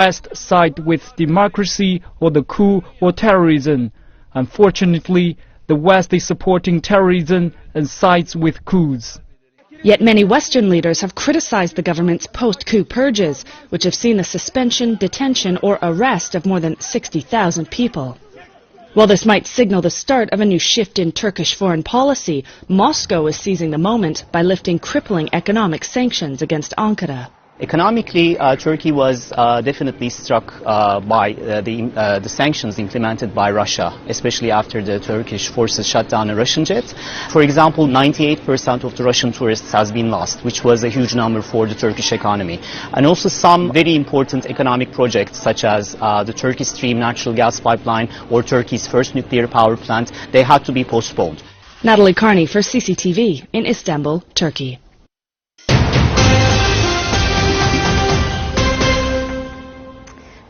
West side with democracy or the coup or terrorism. Unfortunately, the West is supporting terrorism and sides with coups. Yet many Western leaders have criticized the government's post-coup purges, which have seen the suspension, detention or arrest of more than 60,000 people. While this might signal the start of a new shift in Turkish foreign policy, Moscow is seizing the moment by lifting crippling economic sanctions against Ankara. Economically, Turkey was definitely struck by the sanctions implemented by Russia, especially after the Turkish forces shut down a Russian jet. For example, 98% of the Russian tourists has been lost, which was a huge number for the Turkish economy. And also some very important economic projects, such as the Turkish Stream natural gas pipeline or Turkey's first nuclear power plant, they had to be postponed. Natalie Carney for CCTV in Istanbul, Turkey.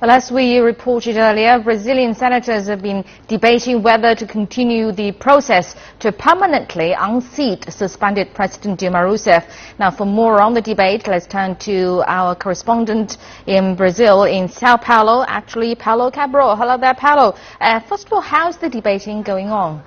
Well, as we reported earlier, Brazilian senators have been debating whether to continue the process to permanently unseat suspended President Dilma Rousseff. Now, for more on the debate, let's turn to our correspondent in Brazil, in Sao Paulo, actually, Paulo Cabral. Hello there, Paulo. First of all, how's the debating going on?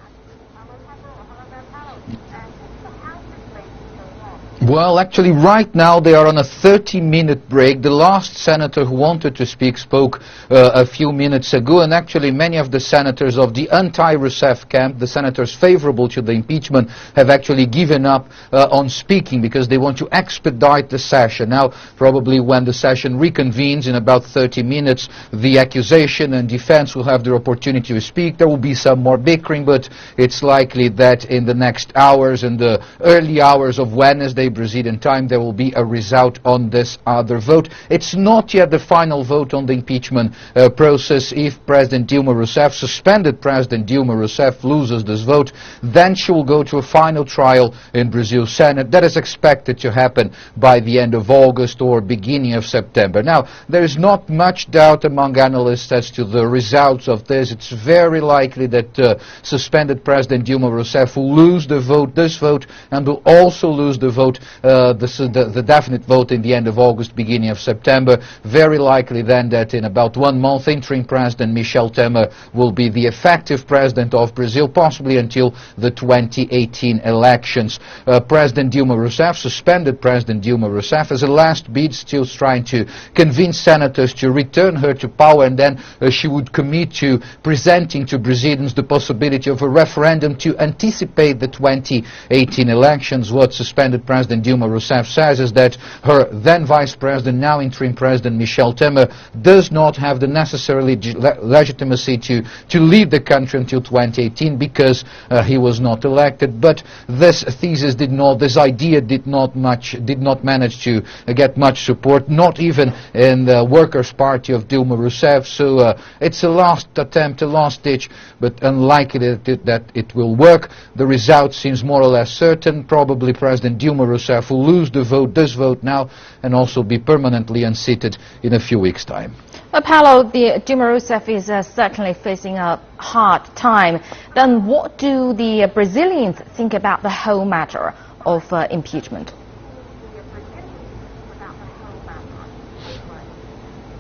Well, actually, right now they are on a 30-minute break. The last senator who wanted to speak spoke a few minutes ago, and actually many of the senators of the anti-Rousseff camp, the senators favorable to the impeachment, have actually given up on speaking because they want to expedite the session. Now, probably when the session reconvenes in about 30 minutes, the accusation and defense will have the opportunity to speak. There will be some more bickering, but it's likely that in the next hours, in the early hours of Wednesday, Brazilian time, there will be a result on this other vote. It's not yet the final vote on the impeachment process. If President Dilma Rousseff, suspended President Dilma Rousseff, loses this vote, then she will go to a final trial in Brazil Senate. That is expected to happen by the end of August or beginning of September. Now, there is not much doubt among analysts as to the results of this. It's very likely that suspended President Dilma Rousseff will lose the vote, this vote, and will also lose the vote, the definite vote in the end of August, beginning of September. Very likely then that in about 1 month, interim President Michel Temer will be the effective President of Brazil, possibly until the 2018 elections. President Dilma Rousseff, suspended President Dilma Rousseff, as a last bid, still trying to convince senators to return her to power, and then she would commit to presenting to Brazilians the possibility of a referendum to anticipate the 2018 elections. What suspended President Dilma Rousseff says is that her then Vice President, now interim President Michel Temer, does not have the necessary legitimacy to lead the country until 2018 because he was not elected. But this thesis this idea did not manage to get much support, not even in the Workers' Party of Dilma Rousseff. So it's a last attempt, a last ditch, but unlikely that it will work. The result seems more or less certain. Probably President Dilma Rousseff will lose the vote, this vote now, and also be permanently unseated in a few weeks' time. Paulo, Dilma Rousseff is certainly facing a hard time. Then what do the Brazilians think about the whole matter of impeachment?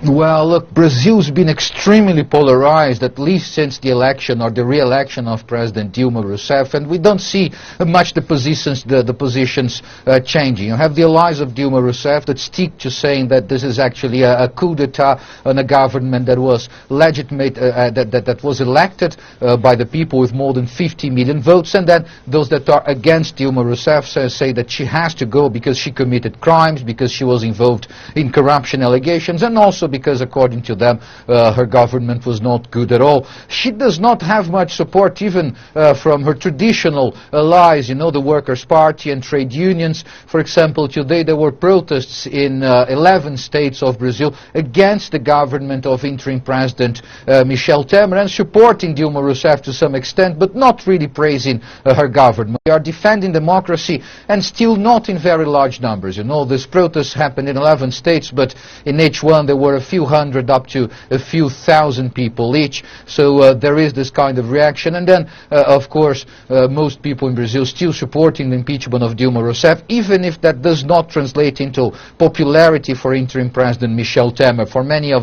Well, look, Brazil's been extremely polarized, at least since the election or the re-election of President Dilma Rousseff, and we don't see much the positions changing. You have the allies of Dilma Rousseff that stick to saying that this is actually a coup d'etat on a government that was legitimate, that was elected by the people with more than 50 million votes, and then those that are against Dilma Rousseff say that she has to go because she committed crimes, because she was involved in corruption allegations, and also because, according to them, her government was not good at all. She does not have much support even from her traditional allies, you know, the Workers' Party and trade unions. For example, today there were protests in 11 states of Brazil against the government of interim President Michel Temer, and supporting Dilma Rousseff to some extent, but not really praising her government. They are defending democracy, and still not in very large numbers. You know, this protest happened in 11 states, but in each one there were a few hundred up to a few thousand people each. So there is this kind of reaction. And then, of course, most people in Brazil still supporting the impeachment of Dilma Rousseff, even if that does not translate into popularity for interim President Michel Temer. For many of